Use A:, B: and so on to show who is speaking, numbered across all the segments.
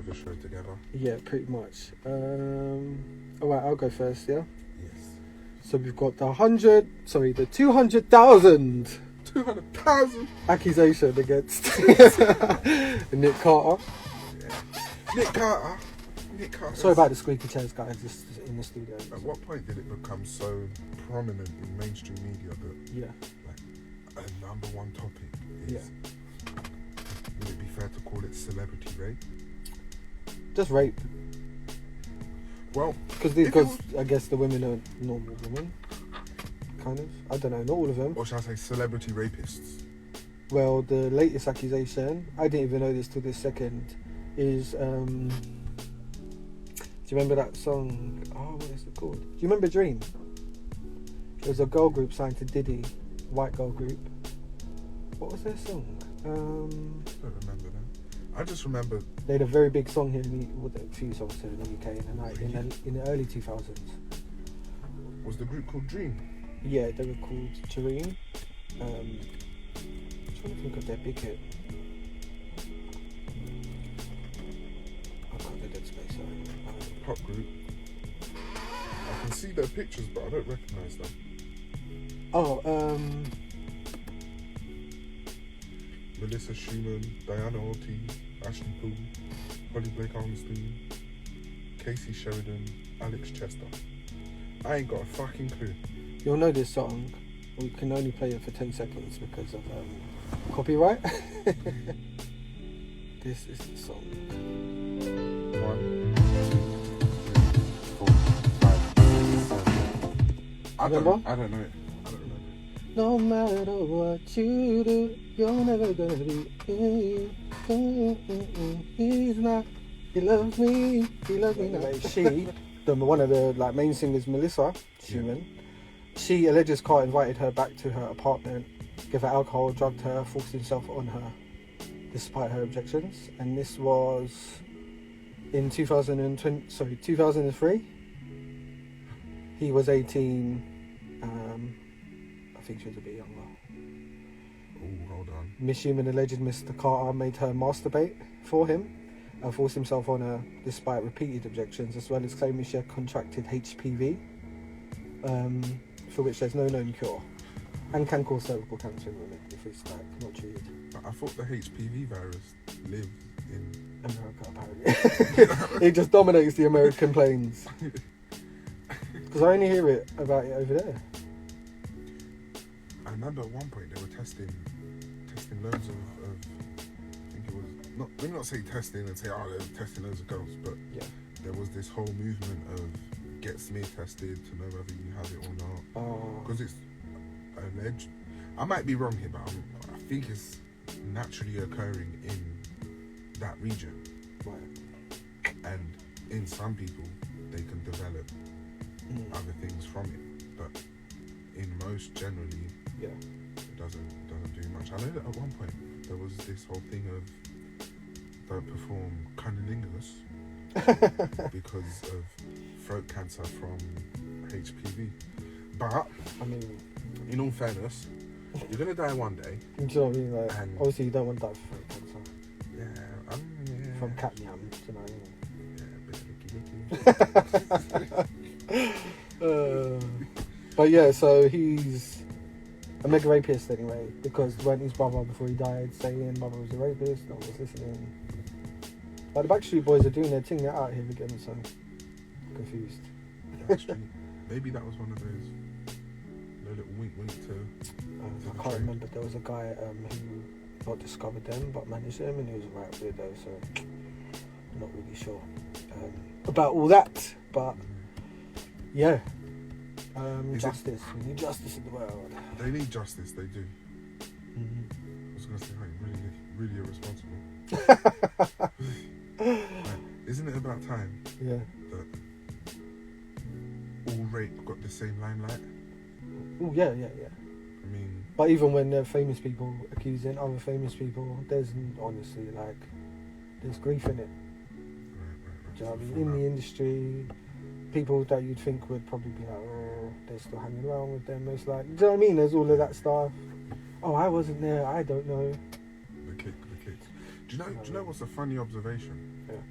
A: of a show together.
B: Yeah, pretty much. Alright, I'll go first, yeah?
A: Yes.
B: So we've got the 200,000
A: 200,000
B: accusation against Nick Carter.
A: Yeah. Nick Carter.
B: Sorry about the squeaky chairs, guys, just in the studio.
A: At what point did it become so prominent in mainstream media that a number one topic is, would it be fair to call it celebrity rape?
B: Just rape.
A: Well,
B: because I guess the women are normal women, kind of. I don't know, not all of them.
A: Or should I say celebrity rapists?
B: Well, the latest accusation, I didn't even know this till this second, is, do you remember that song? Oh, what is it called? Do you remember Dream? There was a girl group signed to Diddy, white girl group. What was their song?
A: I don't remember that. I just remember
B: they had a very big song here, a few songs here in the UK in the early 2000s.
A: Was the group called Dream?
B: Yeah, they were called Dream. I'm trying to think of their big hit. I can't get dead space, sorry.
A: Pop group. I can see their pictures, but I don't recognise them. Melissa Schumann, Diana Ortiz, Ashley Poole, Holly Blake Armstrong, Casey Sheridan, Alex Chester. I ain't got a fucking clue.
B: You'll know this song. We can only play it for 10 seconds because of copyright. This is the song.
A: 1, 2, 3, 4, 5, 6, 7. I don't know it.
B: No matter what you do, you're never gonna be. He's not. He loves me. He loves me now. She, one of the main singers, Melissa Schumann, she alleges Carter invited her back to her apartment, gave her alcohol, drugged her, forced himself on her, despite her objections. And this was in 2003. He was 18. I think she was a bit younger.
A: Oh, hold on.
B: Miss Schumann alleged Mr. Carter made her masturbate for him and forced himself on her despite repeated objections, as well as claiming she had contracted HPV, for which there's no known cure, and can cause cervical cancer in women if it's not treated.
A: But I thought the HPV virus lived in
B: America, apparently. It just dominates the American plains. Because I only hear about it over there.
A: I remember at one point they were testing loads of I think it was let me not say testing and say they were testing loads of girls, but there was this whole movement of get smear tested to know whether you have it or not, because it's alleged. I might be wrong here, but I think it's naturally occurring in that region,
B: right?
A: And in some people they can develop other things from it, but in most generally it doesn't do much. I know that at one point there was this whole thing of don't perform cunnilingus because of throat cancer from HPV. But I mean, in all fairness, you're gonna die one day.
B: Do you know what I mean? And obviously you don't want to die from throat cancer.
A: Yeah.
B: From catnap, you know. But yeah, so he's a mega rapist anyway, because when his brother, before he died, saying mother was a rapist, no one was listening. But the Backstreet Boys are doing their thing, they're out here again, so I'm confused.
A: Maybe that was one of those little wink to
B: I can't remember. There was a guy who not discovered them but managed them, and he was a right weirdo, so I'm not really sure about all that, but yeah. Justice. We need justice in the world.
A: They need justice, they do. I was going to say, really irresponsible. Isn't it about time that all rape got the same limelight?
B: Oh, yeah.
A: I mean...
B: But even when there are famous people accusing other famous people, there's honestly, there's grief in it.
A: Right.
B: Do you know what I mean? In the industry, people that you'd think would probably be they're still hanging around with them. It's do you know what I mean? There's all of that stuff. Oh, I wasn't there. I don't know.
A: The kick. Do you know what's a funny observation?
B: Yeah.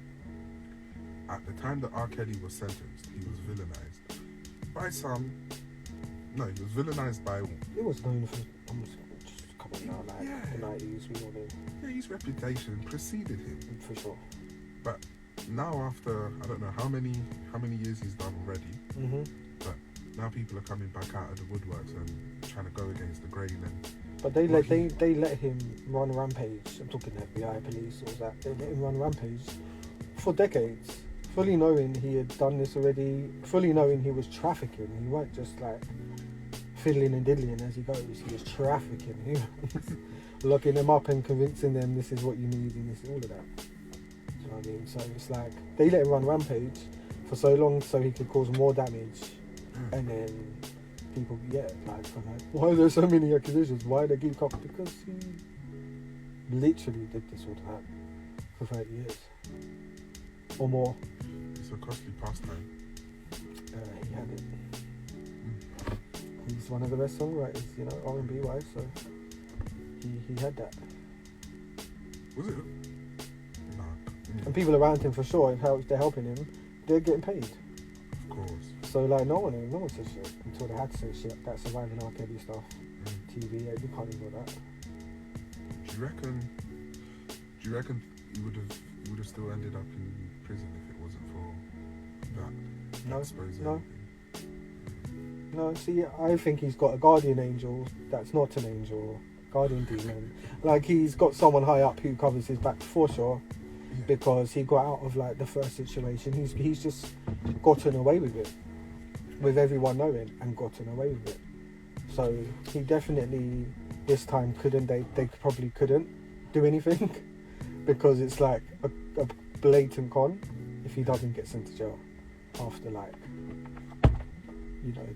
A: at the time that R. Kelly was sentenced, he was villainized by some. No, he was villainized by.
B: He was known for just coming out like the 90s. We all know.
A: Yeah, his reputation preceded him
B: for sure.
A: But now, after I don't know how many years he's done already, but now people are coming back out of the woodworks and trying to go against the grain.
B: But they let him run rampage. I'm talking FBI, police, all that. They let him run rampage for decades, fully knowing he had done this already, fully knowing he was trafficking. He weren't just like fiddling and diddling as he goes. He was trafficking. He was locking them up and convincing them this is what you need and this all of that. Do you know what I mean? So it's like they let him run rampage for so long so he could cause more damage, and then people why are there so many accusations? Why they keep coming? Because he literally did this all the time for 30 years or more.
A: It's a costly pastime.
B: He had it. He's one of the best songwriters, R&B wise, so he had that.
A: Was it? No.
B: And people around him, for sure, they're helping him, they're getting paid.
A: Of course.
B: So like no one says shit until they had to say shit. That surviving R. Kelly stuff, TV, you can't ignore that.
A: Do you reckon he would have still ended up in prison if it wasn't for that?
B: No. No, see, I think he's got a guardian angel that's not an angel, guardian demon. Like, he's got someone high up who covers his back for sure, because he got out of like the first situation. He's just gotten away with it, with everyone knowing, and gotten away with it. So he definitely this time they probably couldn't do anything because it's like a blatant con if he doesn't get sent to jail after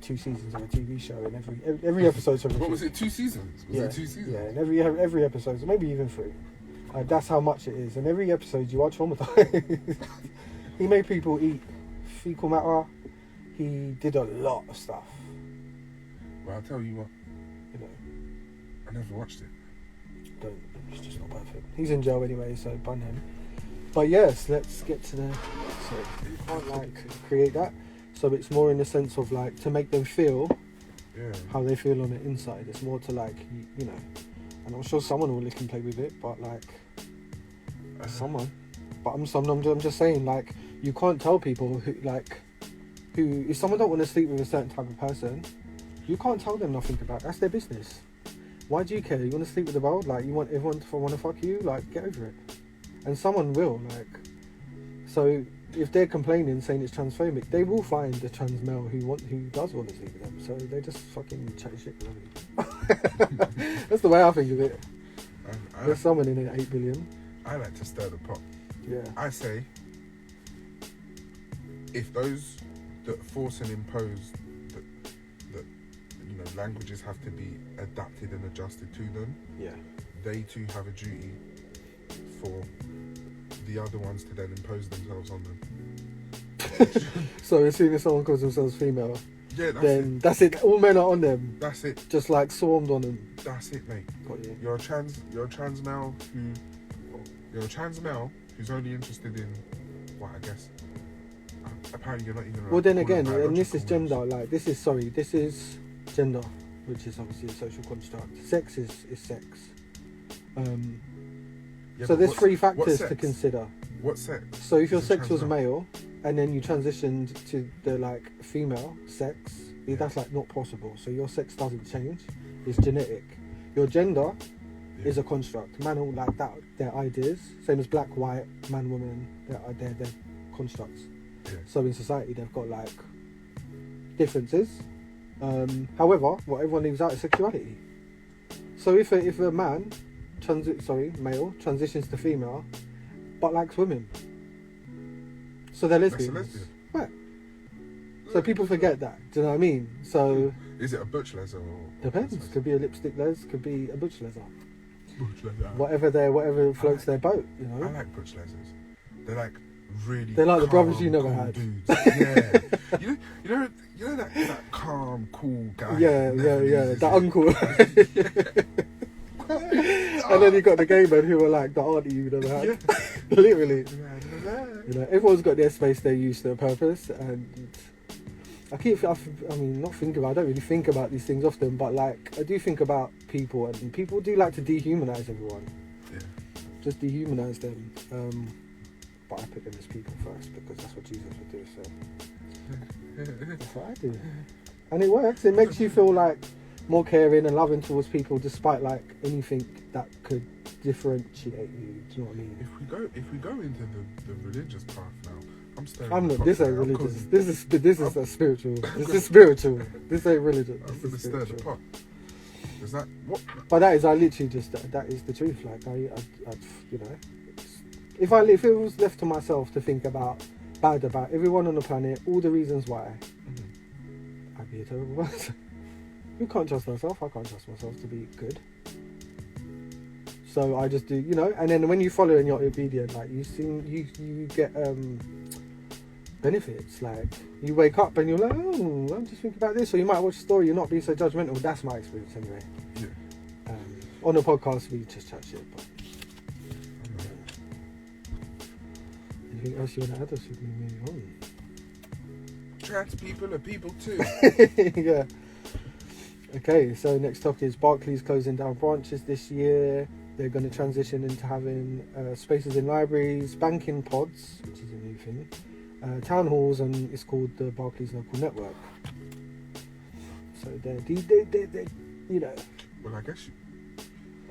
B: 2 seasons of a TV show, and every episode's a
A: What was it? 2 seasons? Was it 2 seasons?
B: Yeah, and every episode, maybe even 3. That's how much it is, and every episode you are traumatized. He made people eat fecal matter. He did a lot of stuff.
A: Well, I'll tell you what. I never watched it.
B: It's just not worth it. He's in jail anyway, so bun him. But yes, let's get to the. So you can't create that. So it's more in the sense of to make them feel how they feel on the inside. It's more to and I'm sure someone will lick and play with it, but someone. But I'm just saying, you can't tell people who if someone don't want to sleep with a certain type of person, you can't tell them nothing about it. That's their business. Why do you care? You want to sleep with the world? You want everyone to want to fuck you? Get over it. And someone will, so if they're complaining, saying it's transphobic, they will find the trans male who does want to sleep with them. So they just fucking chat shit with them. That's the way I think of it. There's someone in it, 8 billion.
A: I like to stir the pot.
B: Yeah.
A: I say, if those that force and impose that languages have to be adapted and adjusted to them, they too have a duty for the other ones to then impose themselves on them.
B: So as soon as someone calls themselves female,
A: that's
B: it. All men are on them.
A: That's it.
B: Just swarmed on them.
A: That's it, mate.
B: Got you.
A: You're a trans male who's only interested in what I guess. Apparently, you're not even.
B: Well, then again, and this is gender. This is gender, which is obviously a social construct. Sex is sex. So there's 3 factors to consider.
A: What sex?
B: So if your sex was male and then you transitioned to the female sex, that's not possible. So your sex doesn't change. It's genetic. Your gender is a construct. Man all that. They're ideas. Same as black, white, man, woman. They're constructs.
A: Yeah.
B: So in society they've got differences. However, what everyone leaves out is sexuality. So if a man male transitions to female, but likes women, so they're lesbians.
A: That's a lesbian.
B: Right. So people forget that. Do you know what I mean? So
A: is it a butch les or
B: depends? Could be a lipstick les, could be a butch les.
A: Whatever
B: floats their boat.
A: I like butch lesers. They're really.
B: They're like
A: calm,
B: the brothers you never
A: cool
B: had.
A: Dudes. Yeah. you know that calm, cool guy.
B: Yeah. That uncle. And then you got the gay men who were the auntie you never had. Literally. You know, everyone's got their space, their use, their purpose, and I don't really think about these things often, but like I do think about people, and people do like to dehumanize everyone.
A: Yeah.
B: Just dehumanize them. But I put them as people first because that's what Jesus would do. So that's what I do, and it works. It makes you feel like more caring and loving towards people, despite like anything that could differentiate you. Do you know what I mean?
A: If we go into the religious path now,
B: I'm not. This ain't religious. This is spiritual. This is spiritual. This ain't religious.
A: I'm gonna stir the pot. Is that what?
B: But that is, I literally just, that is the truth. Like I you know, if it was left to myself to think about bad about everyone on the planet, all the reasons why, I'd be a terrible person. You can't trust myself. I can't trust myself to be good. So I just do, you know. And then when you follow and you're obedient, like you get benefits. Like you wake up and you're like, oh, I'm just thinking about this. Or you might watch a story, you're not being so judgmental. That's my experience anyway.
A: Yeah.
B: On the podcast we just chat shit. But anything else you want to add, or should we move on?
A: Trans people are people too.
B: Yeah. Okay, so next topic is Barclays closing down branches this year. They're going to transition into having spaces in libraries, banking pods, which is a new thing, town halls, and it's called the Barclays Local Network. So they you know.
A: Well, I guess you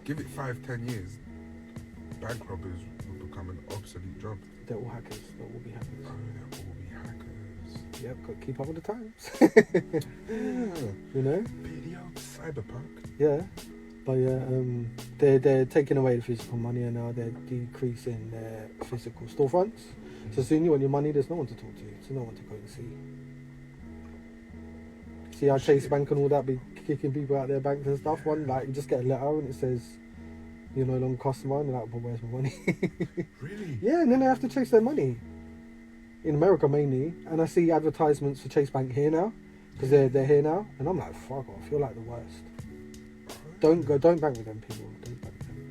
A: give it 5-10 years, bank robbers will become an obsolete job.
B: They're all hackers. They'll all be hackers.
A: Oh, they'll all be hackers.
B: Yep, got to keep up with the times. You know?
A: Video cyberpunk.
B: Yeah. But yeah, they're taking away the physical money, and now they're decreasing their physical storefronts. So soon you want your money, there's no one to talk to, so no one to go and see. See how Chase Bank and all that be kicking people out their banks and stuff. One, like, you just get a letter and it says you're no longer a customer, and they're like, well, where's my money?
A: Really?
B: Yeah, and then they have to chase their money. In America mainly, and I see advertisements for Chase Bank here now, because they're here now, and I'm like, fuck off, you're like the worst. Don't bank with them people. Don't bank with them.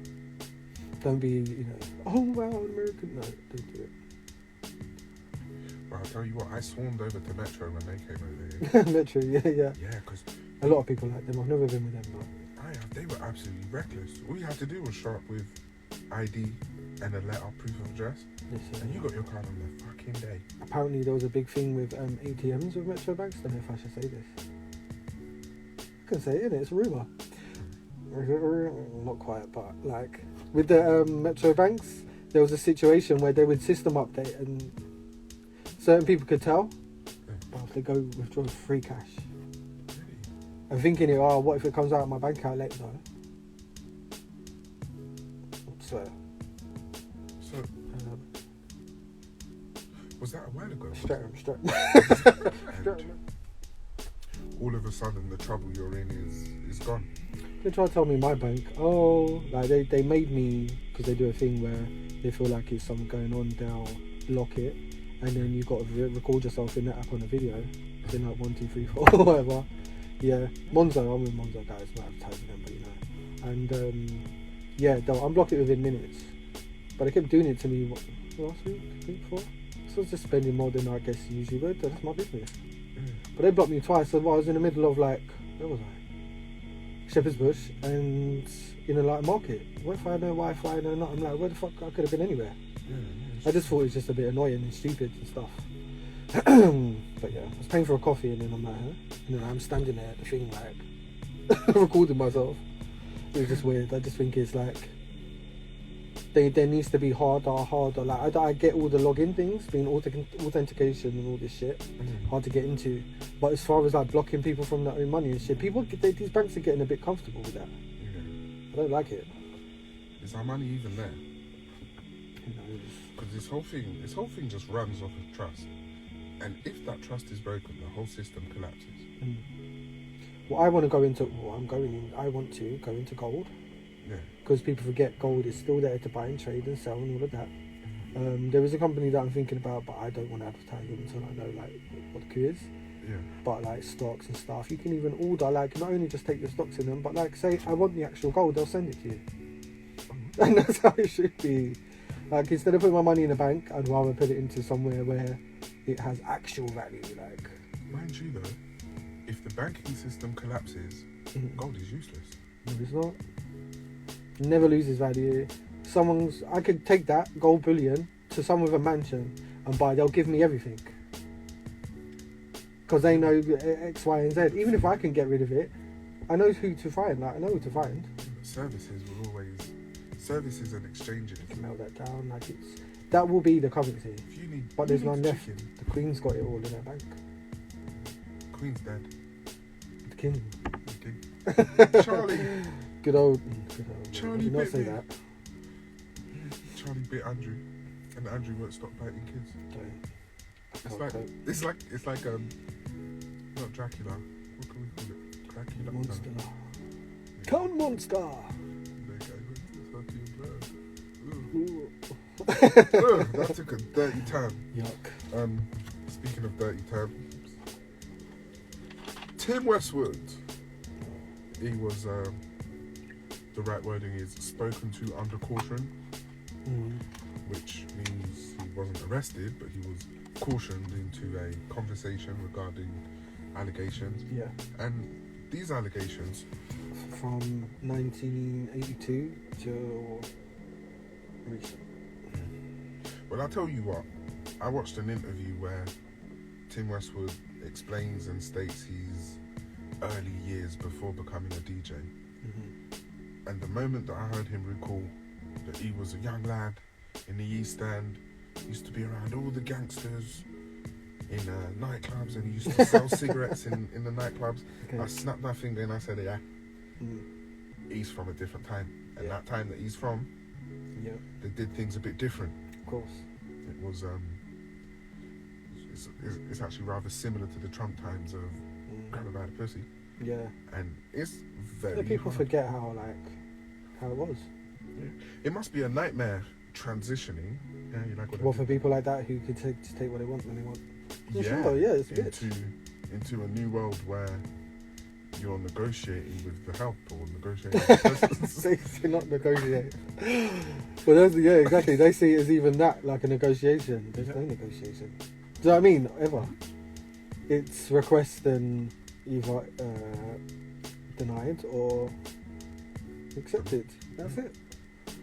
B: Don't be, you know, oh wow, American. No, don't do it.
A: Well, I'll tell you what, I swarmed over to Metro when they came over here.
B: Metro, yeah.
A: Yeah, because
B: a lot of people like them. I've never been with them, but
A: they were absolutely reckless. All you had to do was show up with ID and a letter, proof of address, and you got your card on the fucking day.
B: Apparently, there was a big thing with ATMs with Metro banks. Don't know if I should say this. I can say it, innit? It's a rumour. Not quite, but like with the Metro banks, there was a situation where they would system update and certain people could tell, but if they go withdraw free cash.
A: Really?
B: I'm thinking, what if it comes out of my bank account later though? I swear.
A: So, was that a while ago?
B: Straight.
A: All of a sudden, the trouble you're in is gone.
B: They try to tell me my bank, like they made me, because they do a thing where they feel like it's something going on, they'll lock it, and then you've got to record yourself in that app on a video, so like 1, 2, 3, 4, whatever. Yeah, Monzo, I'm with Monzo guys, not advertising them, but you know. And yeah, they'll unblock it within minutes. But they kept doing it to me last week before. So I was just spending more than I guess you usually would. That's my business. But they blocked me twice. So I was in the middle of like, where was I? Shepherd's Bush and in a like market. What if I had no Wi-Fi, no nothing? I'm like, where the fuck? I could have been anywhere. I just thought it was just a bit annoying and stupid and stuff. But yeah, I was paying for a coffee and then I'm like, and then I'm standing there at the thing like recording myself. It was just weird. I just think it's like there needs to be harder. Like I get all the login things, being authentication and all this shit, hard to get into. But as far as like blocking people from their own money and shit, these banks are getting a bit comfortable with that. Yeah. I don't like it.
A: Is our money even there?
B: Who knows?
A: Because this whole thing just runs off of trust, and if that trust is broken, the whole system collapses.
B: Well, I want to go into gold.
A: Yeah.
B: Because people forget gold is still there to buy and trade and sell and all of that. There is a company that I'm thinking about, but I don't want to advertise them until I know like what the coup is.
A: Yeah.
B: But like stocks and stuff, you can even order like not only just take your stocks in them, but like say I want the actual gold, they'll send it to you. And that's how it should be. Like, instead of putting my money in a bank, I'd rather put it into somewhere where it has actual value. Like,
A: mind you though, if the banking system collapses, gold is useless.
B: No, it's not. Never loses value. I could take that gold bullion to someone with a mansion and they'll give me everything. Because they know X, Y, and Z. Even if I can get rid of it, I know who to find. Like, I know who to find.
A: Services and exchanges.
B: You can melt that down. Like, that will be the currency.
A: If you need,
B: but there's none left. The Queen's got it all in her bank.
A: Queen's dead.
B: The King.
A: Charlie.
B: Good old.
A: Charlie
B: did not
A: bit
B: say
A: me.
B: that.
A: Charlie bit Andrew, and Andrew won't stop biting kids. It's like not Dracula. What can we call it? Dracula.
B: Monster.
A: No.
B: Count Monster.
A: That took a dirty turn.
B: Yuck.
A: Speaking of dirty terms, Tim Westwood. He was the right wording is spoken to under caution, which means he wasn't arrested, but he was cautioned into a conversation regarding allegations.
B: Yeah.
A: And these allegations
B: from 1982 till recent.
A: Well, I'll tell you what. I watched an interview where Tim Westwood explains and states his early years before becoming a DJ. And the moment that I heard him recall that he was a young lad in the East End, used to be around all the gangsters in nightclubs, and he used to sell cigarettes in the nightclubs. Okay. I snapped my finger and I said, yeah, he's from a different time. And that time that he's from, they did things a bit different.
B: Of course.
A: It was, it's actually rather similar to the Trump times of grab a bad pussy.
B: Yeah.
A: And it's very
B: people
A: hard.
B: forget how it was.
A: Yeah. It must be a nightmare transitioning. Yeah, you like what
B: for people like that who could take what they want when they want. It's a bit.
A: Into a new world where you're negotiating with the help or negotiating with
B: They're not negotiating. Well, exactly. They see it as even that, like a negotiation. There's no negotiation. Do you know what I mean? Ever. It's request and either denied or accepted. That's it.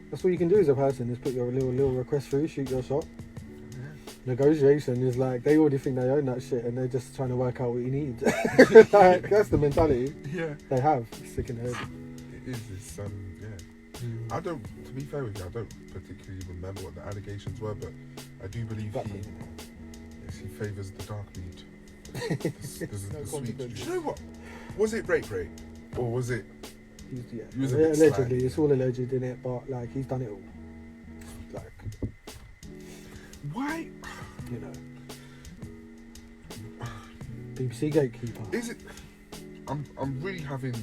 B: That's what you can do as a person, is put your little request through, shoot your shot. Negotiation is like, they already think they own that shit and they're just trying to work out what you need. Like, that's the mentality they have. Sick in the head.
A: It is this, I don't, to be fair with you, I don't particularly remember what the allegations were, but I do believe he favours the dark meat. The sweet. Do you know what? Was it rape, or was it?
B: Allegedly, it's all alleged in it, but like he's done it all. Like,
A: why?
B: You know, BBC gatekeeper.
A: Is it? I'm really having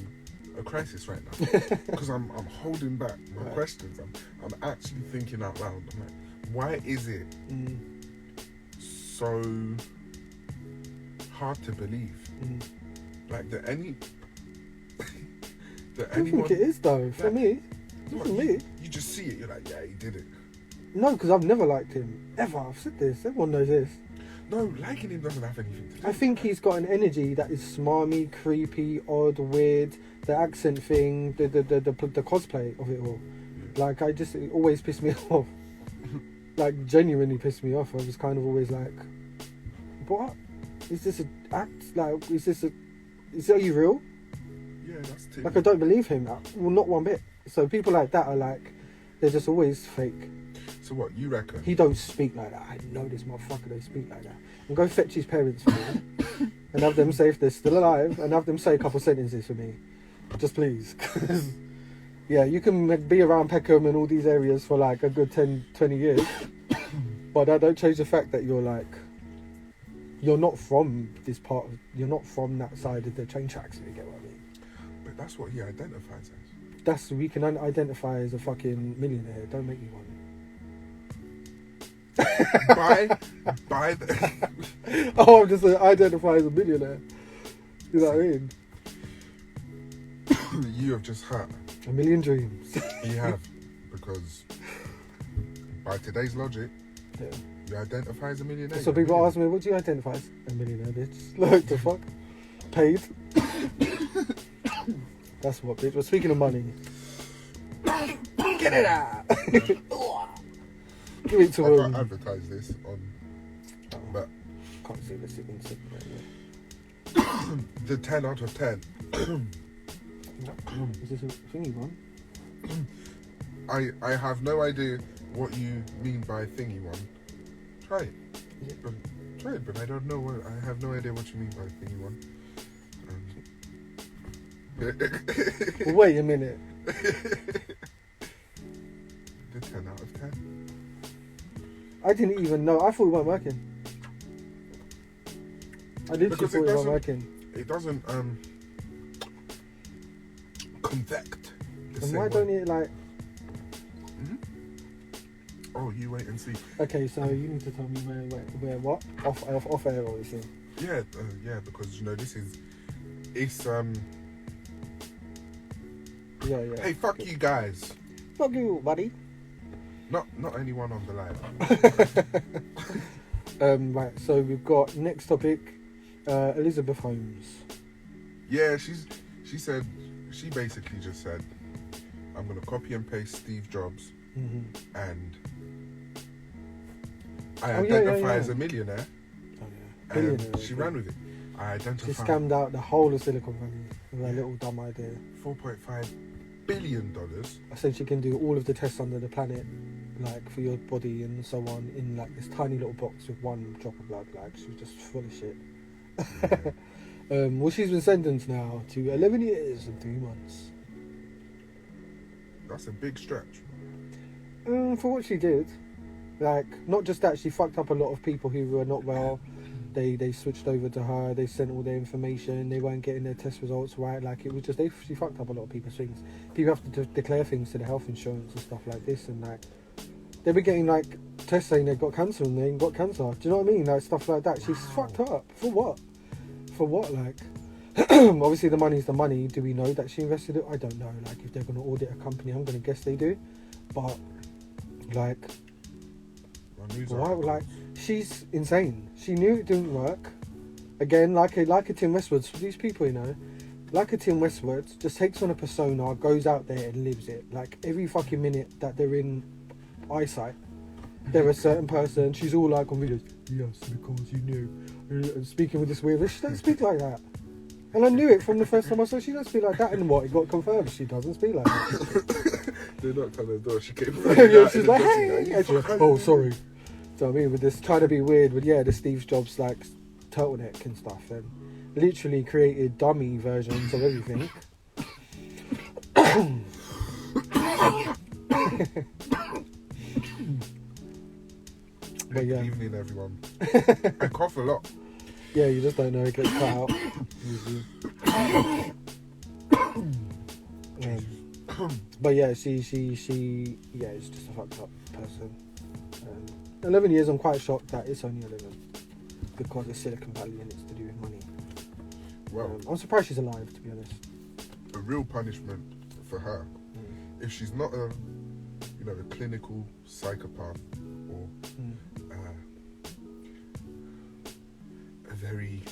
A: a crisis right now because I'm holding back my questions. I'm actually thinking out loud. I'm like, why is it so hard to believe? Like that any.
B: I don't think it is though. For me,
A: you just see it. You're like, yeah, he did it.
B: No, because I've never liked him ever. I've said this. Everyone knows this.
A: No, liking him doesn't have anything to do.
B: I think he's got an energy that is smarmy, creepy, odd, weird. The accent thing, the cosplay of it all. Yeah. Like, it always pissed me off. Like, genuinely pissed me off. I was kind of always like, what? Is this an act? Like, are you real?
A: Yeah, that's typical.
B: Like, I don't believe him. Well, not one bit. So people like that are like, they're just always fake.
A: So what, you reckon?
B: He don't speak like that. I know this motherfucker don't speak like that. And go fetch his parents for me. And have them say if they're still alive. And have them say a couple sentences for me. Just please. Yeah, you can be around Peckham and all these areas for like a good 10, 20 years. But that don't change the fact that you're like, you're not from this part. You're not from that side of the train tracks, if you get what I mean.
A: But that's what he identifies as.
B: We can identify as a fucking millionaire. Don't make me one.
A: by the
B: I'm just identify as a millionaire. You know what I mean?
A: You have just had
B: a million dreams.
A: You have, because by today's logic, you identify as a millionaire.
B: So people ask me, what do you identify as? A millionaire, bitch. Like, the fuck? Paid? That's what, bitch. We're speaking of money. Get it out! Give it to him.
A: I can't advertise this on... But...
B: Can't see this even right
A: the 10 out of 10.
B: Is this a thingy one?
A: I have no idea what you mean by thingy one. Try it. Try it, but I don't know what... I have no idea what you mean by thingy one.
B: Wait a minute.
A: The 10 out of 10.
B: I didn't even know. I thought it weren't working. I literally thought it weren't working.
A: It doesn't convect.
B: And why don't it like...
A: Mm-hmm. Oh, you wait and see.
B: Okay, so you need to tell me where what? Off air, obviously.
A: Yeah, because this is... It's
B: Yeah.
A: Hey, fuck you guys.
B: Fuck you, buddy.
A: Not anyone on the line.
B: Right, so we've got next topic, Elizabeth Holmes.
A: Yeah, she basically just said, I'm gonna copy and paste Steve Jobs, and I identify as a millionaire.
B: Oh yeah.
A: And she ran with it. I identify.
B: She scammed out the whole of Silicon Valley with her little dumb idea.
A: $4.5 billion.
B: I said she can do all of the tests under the planet, like for your body and so on, in like this tiny little box with one drop of blood. Like she was just full of shit.
A: Yeah.
B: Well, she's been sentenced now to 11 years and 3 months.
A: That's a big stretch.
B: For what she did, like not just that, she fucked up a lot of people who were not well. They switched over to her. They sent all their information. They weren't getting their test results right. Like it was just she fucked up a lot of people's things. People have to declare things to the health insurance and stuff like this, and like they were getting like tests saying they've got cancer and they ain't got cancer. Do you know what I mean? Like stuff like that. She's fucked up for what? For what? Like obviously the money's the money. Do we know that she invested it? I don't know. Like if they're going to audit a company, I'm going to guess they do. But like, why? Like. She's insane. She knew it didn't work. Again, like a Tim Westwood. So these people, like a Tim Westwood, just takes on a persona, goes out there and lives it. Like every fucking minute that they're in eyesight, they're a certain person. She's all like on videos. Yes, because you knew. Speaking with this weird. She don't speak like that. And I knew it from the first time I saw her. She don't speak like that. And what? It got confirmed. She doesn't speak like that.
A: They knocked on the door. She came.
B: Yeah, she's like, hey. Oh, sorry. So I mean, with this trying to be weird, with the Steve Jobs like turtleneck and stuff, and literally created dummy versions of everything.
A: But yeah. Good evening, everyone. I cough a lot.
B: Yeah, you just don't know it gets cut out. But yeah, she is just a fucked up person. 11 years, I'm quite shocked that it's only 11 because it's Silicon Valley and it's to do with money.
A: Well,
B: I'm surprised she's alive, to be honest.
A: A real punishment for her, if she's not a clinical psychopath or a very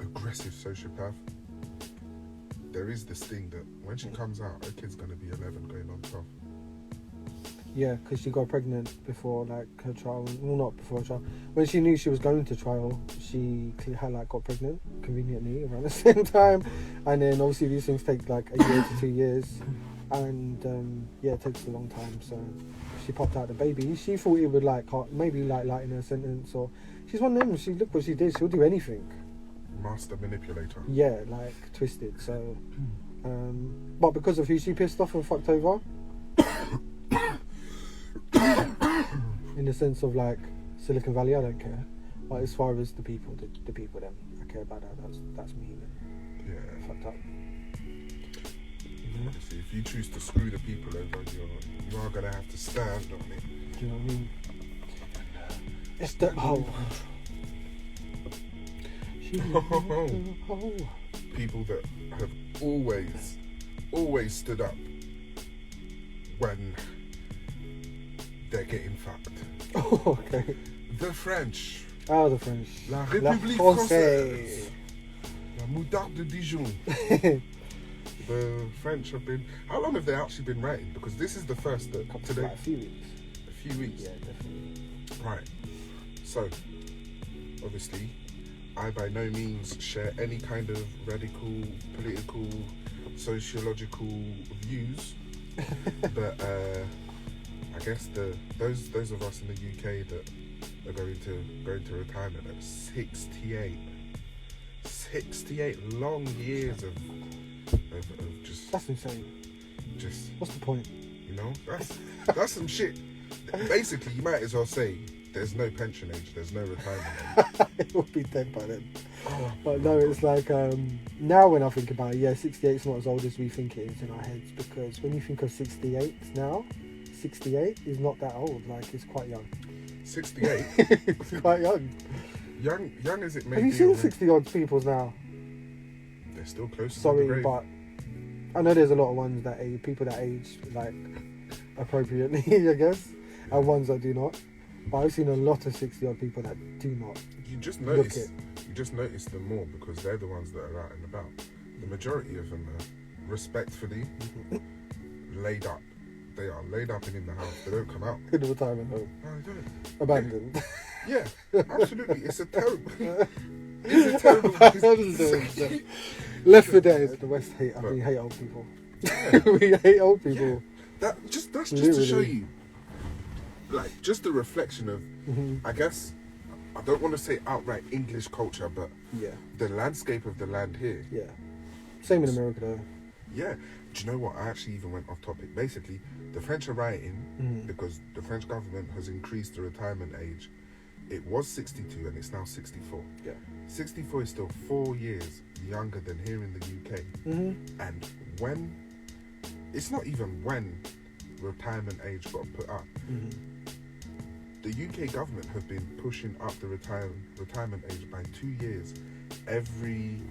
A: aggressive sociopath, there is this thing that when she comes out, her kid's going to be 11 going on 12.
B: Yeah, because she got pregnant before like her trial. Well, not before her trial. When she knew she was going to trial, she got pregnant conveniently around the same time. And then obviously these things take like a year to 2 years, and it takes a long time. So she popped out the baby. She thought it would maybe lighten her sentence, or she's one of them. Look what she did. She'll do anything.
A: Master manipulator.
B: Yeah, like twisted. So, but because of who she pissed off and fucked over. In the sense of like Silicon Valley, I don't care. But as far as the people them, I care about that. That's me.
A: Yeah.
B: Fucked up.
A: Obviously, if you choose to screw the people over, you are gonna have to stand on it.
B: Do you know what I mean? It's the whole.
A: People that have always stood up when they're getting fucked.
B: Oh, okay.
A: The French.
B: Oh, the French.
A: La République Française. La Moutarde de Dijon. The French have been... How long have they actually been writing? Because this is the first that today...
B: Like a few weeks.
A: A few weeks?
B: Yeah, definitely.
A: Right. So, obviously, I by no means share any kind of radical, political, sociological views. But I guess those of us in the UK that are going to retirement at 68 long years of just...
B: That's insane.
A: Just...
B: What's the point?
A: You know, that's some shit. Basically, you might as well say there's no pension age, there's no retirement age.
B: It will be dead by then. But no, it's like, now when I think about it, yeah, 68 is not as old as we think it is in our heads, because when you think of 68 now, 68 is not that old, like, it's quite young.
A: 68?
B: It's quite young.
A: Young as it may be.
B: Have you seen 60 odd people now?
A: They're still close to the
B: Sorry,
A: grave.
B: but I know there's a lot of ones that age, people that age, like, appropriately, I guess, and ones that do not. But I've seen a lot of 60 odd people that do not.
A: You just notice them more because they're the ones that are out and about. The majority of them are respectfully laid up. They are laid up and in the house. They don't come out.
B: In the retirement home.
A: No, they don't.
B: Abandoned.
A: Yeah, absolutely. It's a terrible
B: Left for dead. The West hate. We hate old people. We hate old people.
A: Yeah. That's just to show you, like, just the reflection of, I guess, I don't want to say outright English culture, but the landscape of the land here.
B: Yeah. Same in America though.
A: Yeah. Do you know what? I actually even went off topic. Basically, the French are writing because the French government has increased the retirement age. It was 62 and it's now 64.
B: Yeah.
A: 64 is still 4 years younger than here in the UK. And when, it's not even when retirement age got put up. The UK government have been pushing up the retirement age by 2 years every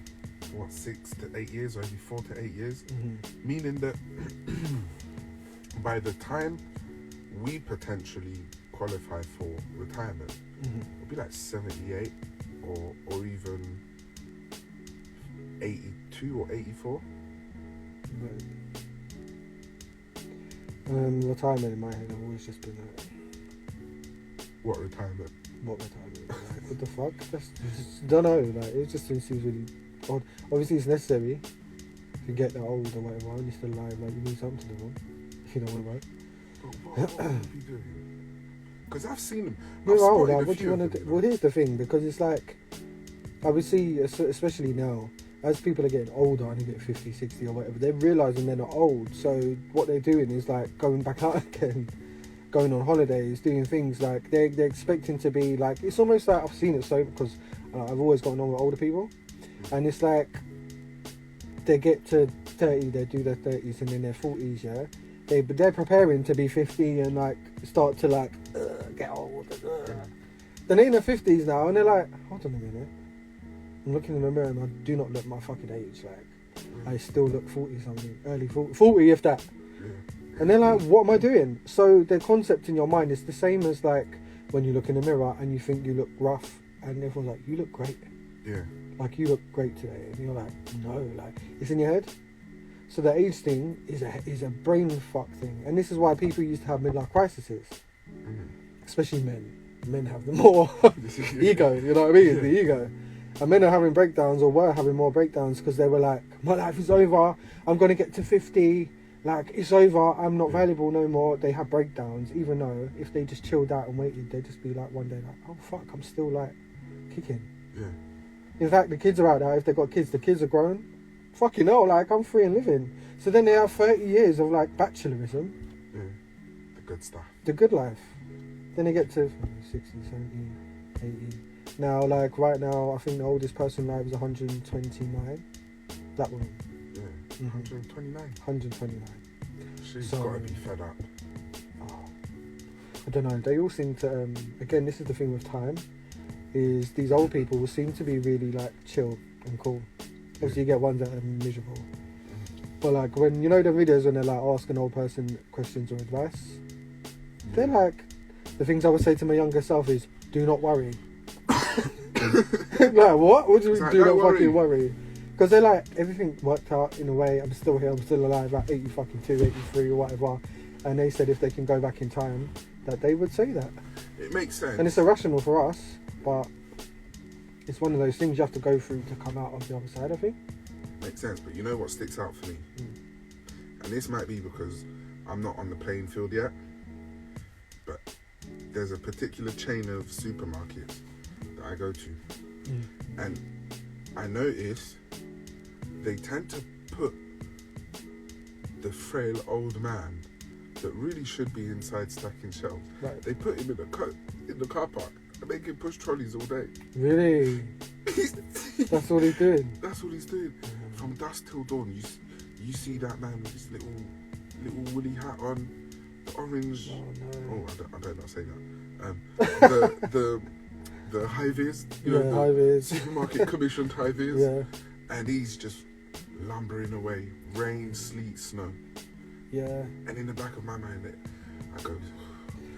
A: 6 to 8 years, or every 4 to 8 years, meaning that by the time we potentially qualify for retirement, it'll be like 78 or even 82 or 84.
B: Retirement in my head, I've always just been like,
A: what retirement?
B: What retirement? Like, what the fuck? Just don't know. Like, it just seems really odd. Obviously, it's necessary if you get that old or whatever, and you're still alive. Like, you need something to live on if you don't want to work.
A: But what are you doing? Because I've seen them.
B: You're old. Like, what do you want to do? Well, here's the thing, because it's like, I would see, especially now, as people are getting older and they get 50, 60 or whatever, they're realising they're not old. So what they're doing is like going back out again, going on holidays, doing things like they're expecting to be like, it's almost like, I've seen it so, because I've always gotten on with older people, and it's like they get to 30, they do their 30s and then their 40s, yeah, they're preparing to be 50 and like start to like get old. Then they're in their 50s now and they're like, hold on a minute, I'm looking in the mirror and I do not look my fucking age. Like, I still look 40 something, early 40 if that. And they're like, what am I doing? So the concept in your mind is the same as like when you look in the mirror and you think you look rough, and everyone's like, you look great.
A: Yeah.
B: Like, you look great today. And you're like, no, like, it's in your head. So the age thing is a brain fuck thing. And this is why people used to have midlife crises. Especially men. Men have the more ego, you know what I mean? The ego. And men are having breakdowns, or were having more breakdowns, because they were like, my life is over, I'm going to get to 50, like, it's over, I'm not valuable no more. They have breakdowns, even though if they just chilled out and waited, they'd just be like one day like, oh fuck, I'm still like kicking.
A: Yeah.
B: In fact, the kids are out there, if they've got kids, the kids are grown. Fucking hell, like, I'm free and living. So then they have 30 years of like bachelorism.
A: Yeah. The good stuff.
B: The good life. Then they get to 60, 70, 80. Now, like, right now, I think the oldest person alive is 129. That woman.
A: Yeah. 129.
B: 129.
A: She's got to be fed up.
B: Oh, I don't know. They all seem to, again, this is the thing with time, is these old people will seem to be really, like, chill and cool. Obviously, you get ones that are miserable. But, like, when, you know the videos when they're, like, asking an old person questions or advice? They're, like, The things I would say to my younger self is, do not worry. Like, what? What do you mean, do not fucking worry? Because they're like, everything worked out in a way. I'm still here, I'm still alive at 82, 83 or whatever. And they said if they can go back in time, that they would say that.
A: It makes sense.
B: And it's irrational for us, but it's one of those things you have to go through to come out of the other side, I think.
A: Makes sense, but you know what sticks out for me? And this might be because I'm not on the playing field yet, but there's a particular chain of supermarkets that I go to, and I notice they tend to put the frail old man that really should be inside stacking shelves. Right. They put him in the car park and make him push trolleys all day.
B: Really? That's what he's doing?
A: That's what he's doing. From dusk till dawn, you see that man with his little woolly hat on, the orange. Oh, no. I don't not say that. The high vis,
B: high vis.
A: Supermarket commissioned high vis.
B: Yeah.
A: And he's just lumbering away, rain, sleet, snow.
B: Yeah.
A: And in the back of my mind, I go,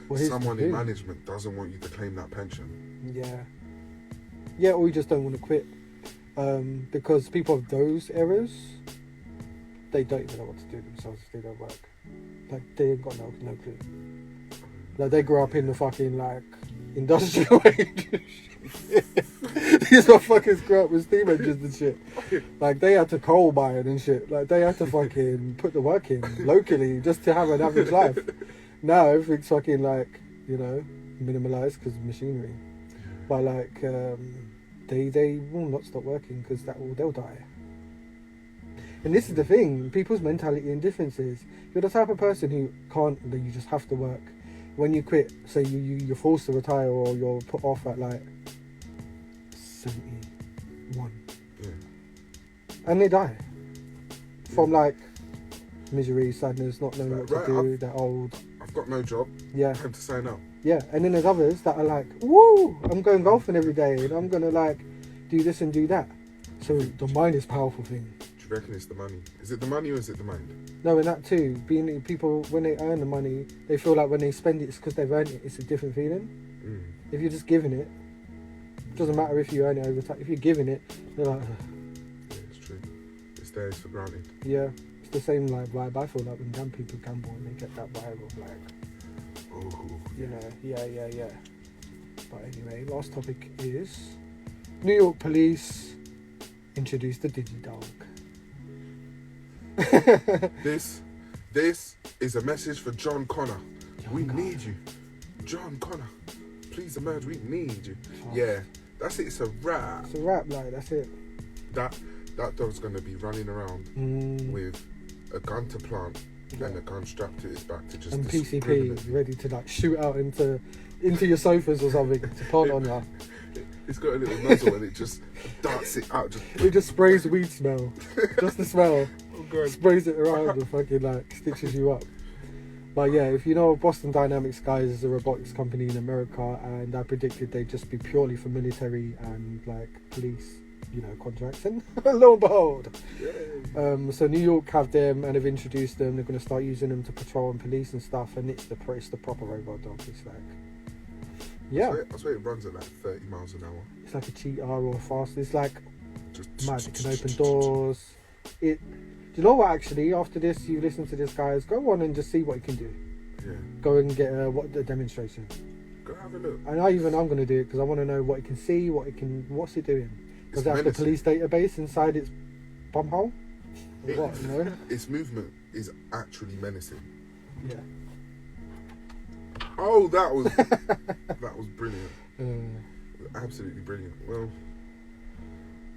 B: well,
A: someone in management doesn't want you to claim that pension.
B: Yeah. Yeah, or you just don't want to quit. Because people of those eras, they don't even know what to do themselves if they don't work. Like, they ain't got no clue. Like, they grew up in the fucking, like, industrial age. These motherfuckers grew up with steam engines and shit. Like, they had to coal mine and shit. Like, they had to fucking put the work in locally just to have an average life. Now, everything's fucking, like, you know, minimalised because of machinery. But, like, they will not stop working because they'll die. And this is the thing, people's mentality and differences. You're the type of person who can't, that you just have to work. When you quit, say you're forced to retire or you're put off at like 71. Yeah. And they die. From like misery, sadness, not knowing what to do, they're old.
A: I've got no job.
B: Yeah.
A: Time to sign up.
B: Yeah, and then there's others that are like, woo, I'm going golfing every day and I'm gonna like do this and do that. So the mind is a powerful thing.
A: Do you reckon it's the money? Is it the money or is it the mind?
B: No, and that too. Being people, when they earn the money, they feel like when they spend it, it's because they've earned it. It's a different feeling. If you're just giving it, doesn't matter if you earn it over time. If you're giving it, they're like,
A: yeah, it's true. It's theirs for granted.
B: Yeah, it's the same like vibe. I feel like when young people gamble and they get that vibe of like, you know, yeah. But anyway, last topic is New York police introduced the DigiDog.
A: This is a message for John Connor. We need you. John Connor, please emerge. We need you. Yeah, that's it. It's a wrap.
B: It's a wrap, like, that's it.
A: That dog's going to be running around with a gun to plant and a gun strapped to his back to just...
B: And PCP ready to like shoot out into your sofas or something to plant on you.
A: It's got a little nozzle and it just darts it out.
B: It just sprays weed smell. Just the smell.
A: Oh God.
B: Sprays it around and fucking like stitches you up. But yeah, if you know, Boston Dynamics, guys, is a robotics company in America, and I predicted they'd just be purely for military and like police, you know, contracts. And lo and behold, so New York have them and have introduced them. They're going to start using them to patrol and police and stuff. And it's the proper robot dog. It's like, yeah,
A: I swear it runs at like 30 miles an hour.
B: It's like a cheetah or a fast. It's like
A: just
B: mad. It can open doors. Do you know what, actually, after this, you listen to this, guys, go on and just see what you can do.
A: Yeah.
B: Go and get the demonstration.
A: Go have a look.
B: And I'm going to do it because I want to know what it can see, what's it doing. Does it have the police database inside its bumhole? What, you know?
A: Its movement is actually menacing.
B: Yeah.
A: Oh, that was brilliant. Absolutely brilliant. Well,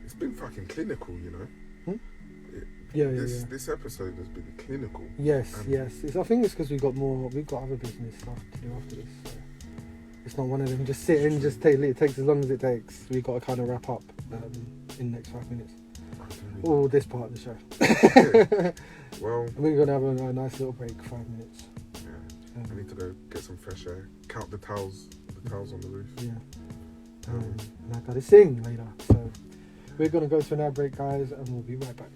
A: it's been fucking clinical, you know. This episode has been clinical.
B: Yes. I think it's because we've got other business stuff to do after this. So it's not one of them just sit and just it takes as long as it takes. We've got to kind of wrap up in the next 5 minutes. Or this part of the show.
A: Yeah. Well,
B: we're going to have a nice little break, 5 minutes.
A: Yeah. I need to go get some fresh air. Count the towels on the roof.
B: Yeah. And I got to sing later. So we're going to go to an ad break, guys, and we'll be right back.